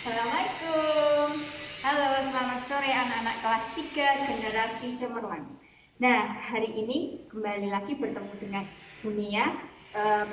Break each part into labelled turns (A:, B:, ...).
A: Assalamualaikum. Halo, selamat sore anak-anak kelas 3 generasi cemerlang. Nah, hari ini kembali lagi bertemu dengan Bunia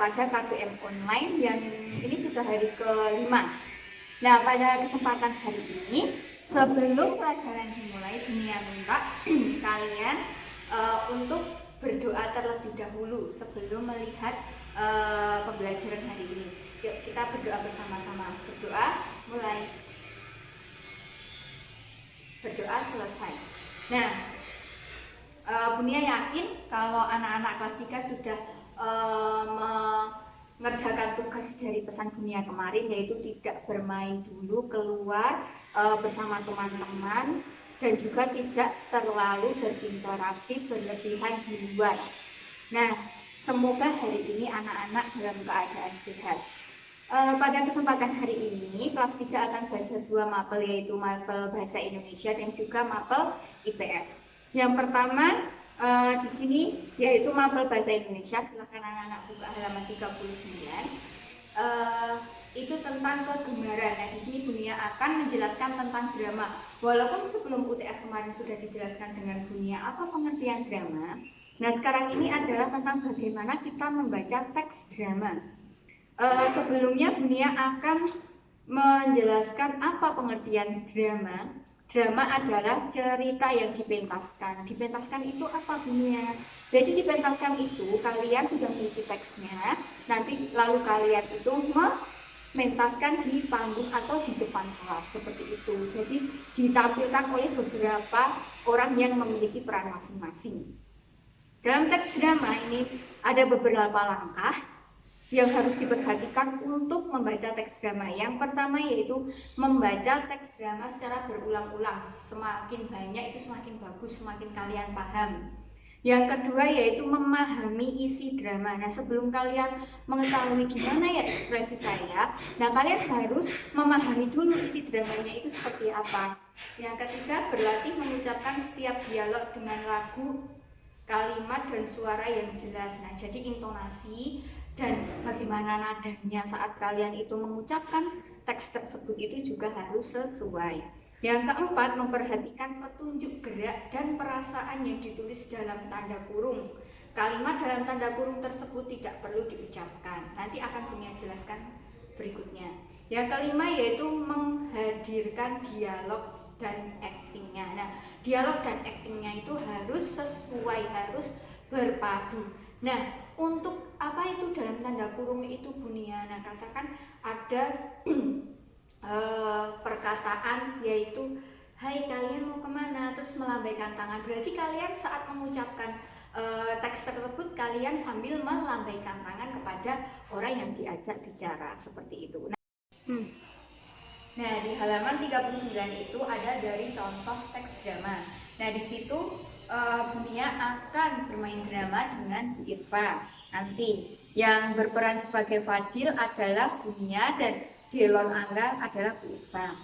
A: pada KBM online yang ini sudah hari ke-5. Nah, pada kesempatan hari ini, sebelum pelajaran dimulai, Bunia minta kalian untuk berdoa terlebih dahulu sebelum melihat pembelajaran hari ini. Yuk kita berdoa bersama-sama. Berdoa mulai. Berdoa selesai. Nah, Bunia yakin kalau anak-anak kelas 3 sudah mengerjakan tugas dari pesan Bunia kemarin, yaitu tidak bermain dulu keluar bersama teman-teman dan juga tidak terlalu berinteraksi berlebihan di luar. Nah, semoga hari ini anak-anak dalam keadaan sehat. Pada kesempatan hari ini, kelas 3 akan baca 2 mapel, yaitu mapel Bahasa Indonesia dan juga mapel IPS. Yang pertama di sini yaitu mapel Bahasa Indonesia. Silakan anak-anak buka halaman 39. Itu tentang kegemaran. Nah, di sini Bunia akan menjelaskan tentang drama. Walaupun sebelum UTS kemarin sudah dijelaskan dengan Bunia apa pengertian drama. Nah, sekarang ini adalah tentang bagaimana kita membaca teks drama. Sebelumnya Bunia akan menjelaskan apa pengertian drama. Drama adalah cerita yang dipentaskan. Dipentaskan itu apa, Bunia? Jadi dipentaskan itu kalian sudah memiliki teksnya, nanti lalu kalian itu mementaskan di panggung atau di depan kelas seperti itu. Jadi ditampilkan oleh beberapa orang yang memiliki peran masing-masing. Dalam teks drama ini ada beberapa langkah yang harus diperhatikan untuk membaca teks drama. Yang pertama yaitu membaca teks drama secara berulang-ulang. Semakin banyak itu semakin bagus, semakin kalian paham. Yang kedua yaitu memahami isi drama. Nah, sebelum kalian mengetahui gimana ya ekspresi saya, nah kalian harus memahami dulu isi dramanya itu seperti apa. Yang ketiga, berlatih mengucapkan setiap dialog dengan lagu, kalimat dan suara yang jelas. Nah, jadi intonasi dan bagaimana nadanya saat kalian itu mengucapkan teks tersebut itu juga harus sesuai. Yang keempat, memperhatikan petunjuk gerak dan perasaan yang ditulis dalam tanda kurung. Kalimat dalam tanda kurung tersebut tidak perlu diucapkan. Nanti akan Bunia jelaskan berikutnya. Yang kelima yaitu menghadirkan dialog dan aktingnya. Nah, dialog dan aktingnya itu harus sesuai, harus berpadu. Nah, untuk apa itu dalam tanda kurung itu, Bunia? Nah, katakan ada perkataan yaitu hai, kalian mau kemana, terus melambaikan tangan. Berarti kalian saat mengucapkan teks tersebut kalian sambil melambaikan tangan kepada orang yang diajak bicara seperti itu. Nah, di halaman 39 itu ada dari contoh teks drama. Nah, di situ Bunia akan bermain drama dengan Bu Irfa. Nanti yang berperan sebagai Fadil adalah Bunia dan Delon Angga adalah Bu Irfa.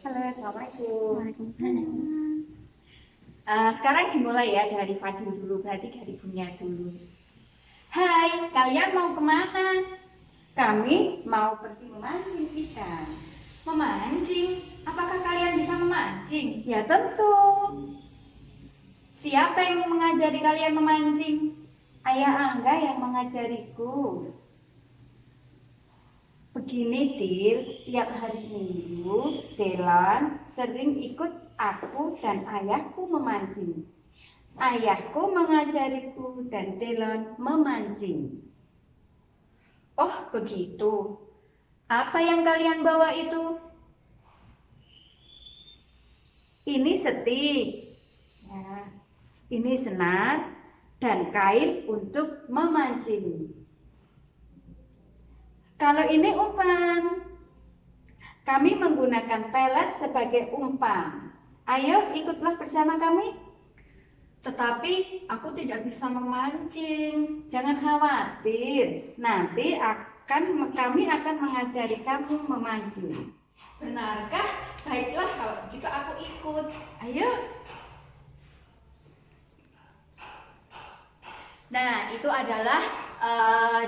A: Halo, assalamualaikum.
B: Waalaikumsalam.
A: Sekarang dimulai ya dari Fadil dulu, berarti dari Bunia dulu. Hai, kalian mau kemana? Kami mau pergi memancing ikan. Memancing? Apakah kalian bisa memancing?
B: Ya tentu.
A: Siapa yang mengajari kalian memancing?
B: Ayah Angga yang mengajariku. Begini, Dil, tiap hari Minggu Delon sering ikut aku dan ayahku memancing. Ayahku mengajariku dan Delon memancing.
A: Oh, begitu. Apa yang kalian bawa itu?
B: Ini setik, ya, ini senat dan kain untuk memancing. Kalau ini umpan, kami menggunakan pelet sebagai umpan. Ayo ikutlah bersama kami.
A: Tetapi aku tidak bisa memancing.
B: Jangan khawatir, nanti kami akan mengajari kamu memancing.
A: Benarkah? Baiklah, kalau begitu aku ikut.
B: Ayo.
A: Nah, itu adalah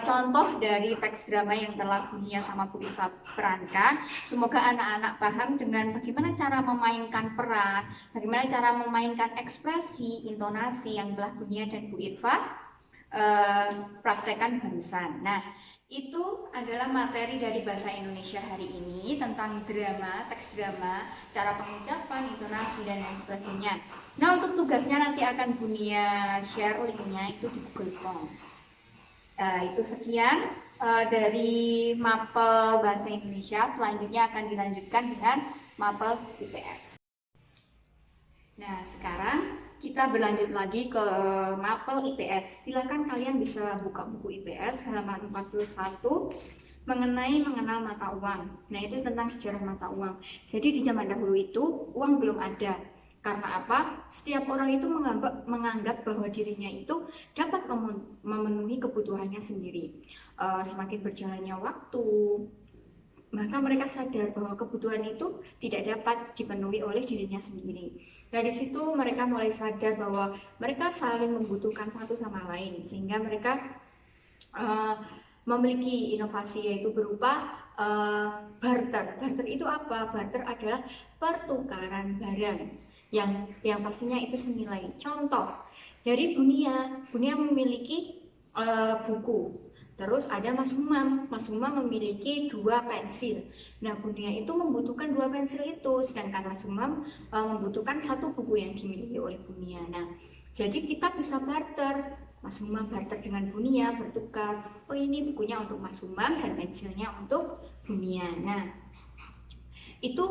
A: contoh dari teks drama yang telah Bunia sama Bu Iva perankan. Semoga anak-anak paham dengan bagaimana cara memainkan peran, bagaimana cara memainkan ekspresi, intonasi yang telah Bunia dan Bu Iva praktekkan barusan. Nah, itu adalah materi dari bahasa Indonesia hari ini tentang drama, teks drama, cara pengucapan, intonasi, dan lain sebagainya. Nah, untuk tugasnya nanti akan Bunia share linknya itu di Google Form. Itu sekian dari mapel bahasa Indonesia. Selanjutnya akan dilanjutkan dengan mapel IPS. Nah, sekarang kita berlanjut lagi ke mapel IPS. Silakan kalian bisa buka buku IPS halaman 41 mengenai mengenal mata uang. Nah, itu tentang sejarah mata uang. Jadi di zaman dahulu itu uang belum ada. Karena apa? Setiap orang itu menganggap bahwa dirinya itu dapat memenuhi kebutuhannya sendiri. Semakin berjalannya waktu, maka mereka sadar bahwa kebutuhan itu tidak dapat dipenuhi oleh dirinya sendiri. Dari situ mereka mulai sadar bahwa mereka saling membutuhkan satu sama lain, sehingga mereka memiliki inovasi, yaitu berupa barter. Barter itu apa? Barter adalah pertukaran barang yang pastinya itu senilai. Contoh dari Bunia memiliki buku. Terus ada Mas Humam memiliki 2 pensil. Nah, Bunia itu membutuhkan 2 pensil itu, sedangkan Mas Humam membutuhkan 1 buku yang dimiliki oleh Bunia. Nah, jadi kita bisa barter. Mas Humam barter dengan Bunia, bertukar. Oh, ini bukunya untuk Mas Humam dan pensilnya untuk Bunia. Nah, itu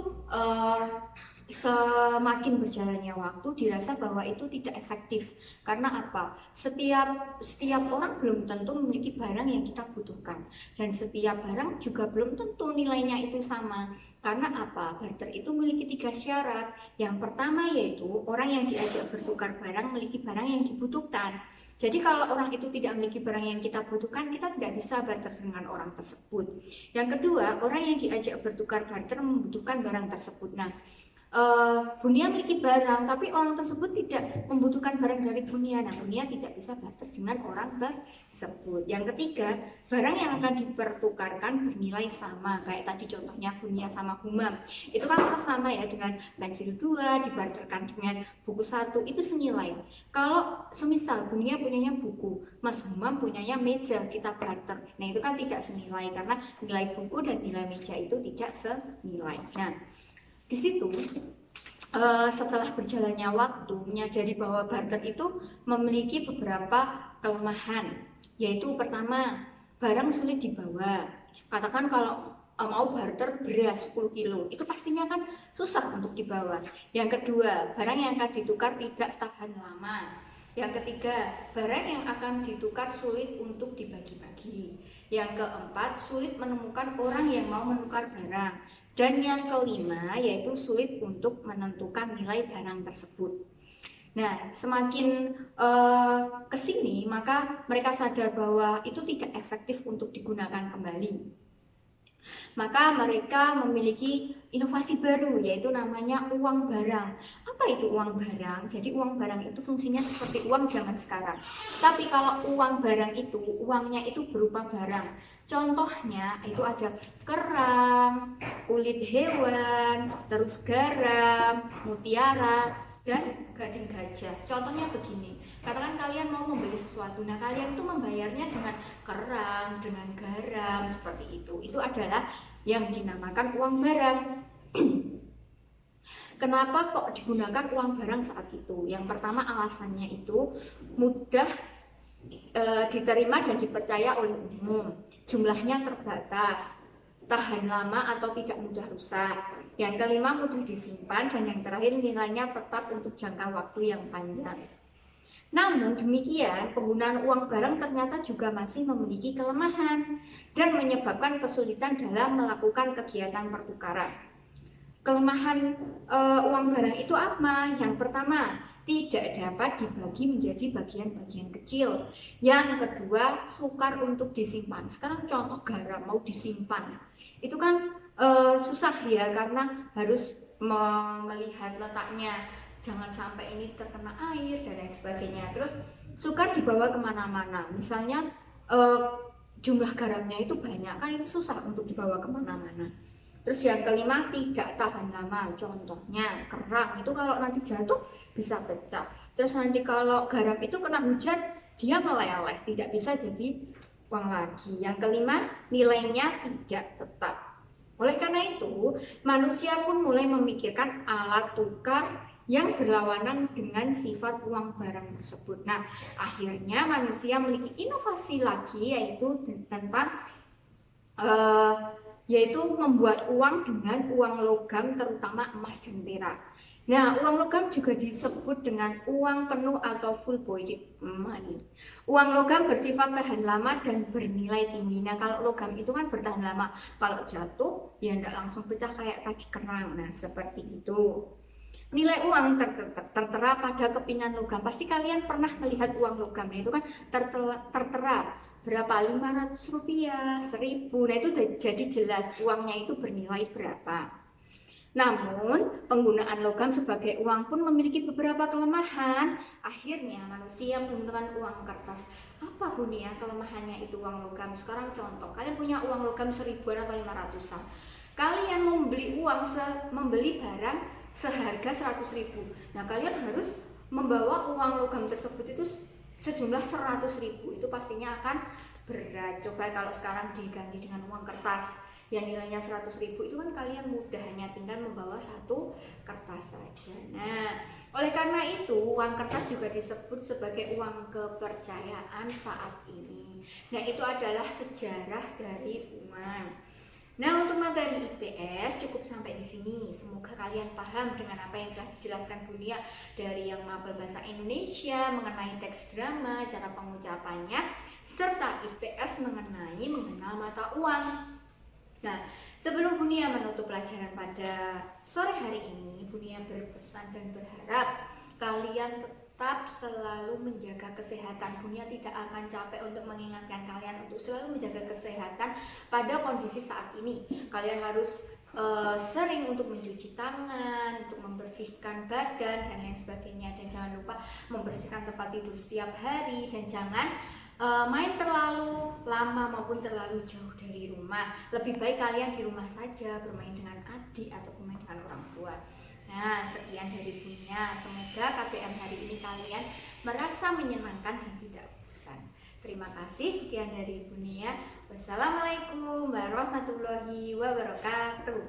A: semakin berjalannya waktu dirasa bahwa itu tidak efektif. Karena apa? Setiap orang belum tentu memiliki barang yang kita butuhkan, dan setiap barang juga belum tentu nilainya itu sama. Karena apa? Barter itu memiliki 3 syarat. Yang pertama yaitu orang yang diajak bertukar barang memiliki barang yang dibutuhkan. Jadi kalau orang itu tidak memiliki barang yang kita butuhkan, kita tidak bisa barter dengan orang tersebut. Yang kedua, orang yang diajak bertukar barter membutuhkan barang tersebut. Nah, Bunia memiliki barang, tapi orang tersebut tidak membutuhkan barang dari Bunia. Nah, Bunia tidak bisa barter dengan orang tersebut. Yang ketiga, barang yang akan dipertukarkan bernilai sama. Kayak tadi contohnya Bunia sama Humam. Itu kan terus sama ya, dengan pensil 2 dibarterkan dengan buku 1, itu senilai. Kalau semisal Bunia punyanya buku, Mas Humam punyanya meja, kita barter. Nah, itu kan tidak senilai karena nilai buku dan nilai meja itu tidak senilai. Nah, di situ setelah berjalannya waktu menyadari bahwa barter itu memiliki beberapa kelemahan, yaitu pertama, barang sulit dibawa. Katakan kalau mau barter beras 10 kilo, itu pastinya kan susah untuk dibawa. Yang kedua, barang yang akan ditukar tidak tahan lama. Yang ketiga, barang yang akan ditukar sulit untuk dibagi-bagi. Yang keempat, sulit menemukan orang yang mau menukar barang. Dan yang kelima, yaitu sulit untuk menentukan nilai barang tersebut. Nah, semakin kesini, maka mereka sadar bahwa itu tidak efektif untuk digunakan kembali. Maka mereka memiliki inovasi baru, yaitu namanya uang barang. Apa itu uang barang? Jadi uang barang itu fungsinya seperti uang zaman sekarang. Tapi kalau uang barang itu, uangnya itu berupa barang. Contohnya itu ada kerang, kulit hewan, terus garam, mutiara, dan gading gajah. Contohnya begini, katakan kalian mau membeli sesuatu, nah kalian tuh membayarnya dengan kerang, dengan garam, seperti itu. Itu adalah yang dinamakan uang barang. Kenapa kok digunakan uang barang saat itu? Yang pertama, alasannya itu mudah diterima dan dipercaya oleh umum, jumlahnya terbatas, tahan lama atau tidak mudah rusak. Yang kelima, mudah disimpan, dan yang terakhir nilainya tetap untuk jangka waktu yang panjang. Namun demikian, penggunaan uang barang ternyata juga masih memiliki kelemahan dan menyebabkan kesulitan dalam melakukan kegiatan pertukaran. Kelemahan uang barang itu apa? Yang pertama, tidak dapat dibagi menjadi bagian-bagian kecil. Yang kedua, sukar untuk disimpan. Sekarang contoh garam mau disimpan, itu kan susah ya, karena harus melihat letaknya, jangan sampai ini terkena air dan lain sebagainya. Terus sukar dibawa kemana-mana. Misalnya eh, jumlah garamnya itu banyak, kan itu susah untuk dibawa kemana-mana. Terus yang kelima, tidak tahan lama. Contohnya kerang itu kalau nanti jatuh bisa pecah. Terus nanti kalau garam itu kena hujan, dia meleleh, tidak bisa jadi uang lagi. Yang kelima, nilainya tidak tetap. Oleh karena itu, manusia pun mulai memikirkan alat tukar yang berlawanan dengan sifat uang barang tersebut. Nah, akhirnya manusia memiliki inovasi lagi, yaitu tentang uh, yaitu membuat uang dengan uang logam, terutama emas dan perak. Nah, uang logam juga disebut dengan uang penuh atau full body money. Uang logam bersifat tahan lama dan bernilai tinggi. Nah, kalau logam itu kan bertahan lama. Kalau jatuh, ya tidak langsung pecah kayak tadi kerang. Nah, seperti itu. Nilai uang tertera pada kepingan logam. Pasti kalian pernah melihat uang logam. Itu kan tertera berapa, 500 rupiah, 1000. Nah, itu jadi jelas uangnya itu bernilai berapa. Namun, penggunaan logam sebagai uang pun memiliki beberapa kelemahan. Akhirnya, manusia menggunakan uang kertas. Apa bunyinya kelemahannya itu uang logam? Sekarang contoh, kalian punya uang logam 1000-an atau 500-an. Kalian membeli barang seharga 100.000. Nah, kalian harus membawa uang logam tersebut itu sejumlah 100.000. Itu pastinya akan berat. Coba kalau sekarang diganti dengan uang kertas yang nilainya 100.000, itu kan kalian mudah, hanya tinggal membawa satu kertas saja. Nah, oleh karena itu uang kertas juga disebut sebagai uang kepercayaan saat ini. Nah, itu adalah sejarah dari uang. Nah, untuk materi IPS cukup sampai di sini. Semoga kalian paham dengan apa yang telah dijelaskan Bunia dari yang mapel bahasa Indonesia mengenai teks drama, cara pengucapannya, serta IPS mengenal mata uang. Nah, sebelum Bunia menutup pelajaran pada sore hari ini, Bunia berpesan dan berharap kalian tetap selalu menjaga kesehatan. Bunia tidak akan capek untuk mengingatkan kalian untuk selalu menjaga kesehatan pada kondisi saat ini. Kalian harus sering untuk mencuci tangan, untuk membersihkan badan dan lain sebagainya, dan jangan lupa membersihkan tempat tidur setiap hari, dan jangan main terlalu lama maupun terlalu jauh dari rumah. Lebih baik kalian di rumah saja, bermain dengan adik atau bermain dengan orang tua. Nah, sekian dari Bunia. Semoga KBM hari ini kalian merasa menyenangkan dan tidak bosan. Terima kasih, sekian dari Bunia. Wassalamualaikum warahmatullahi wabarakatuh.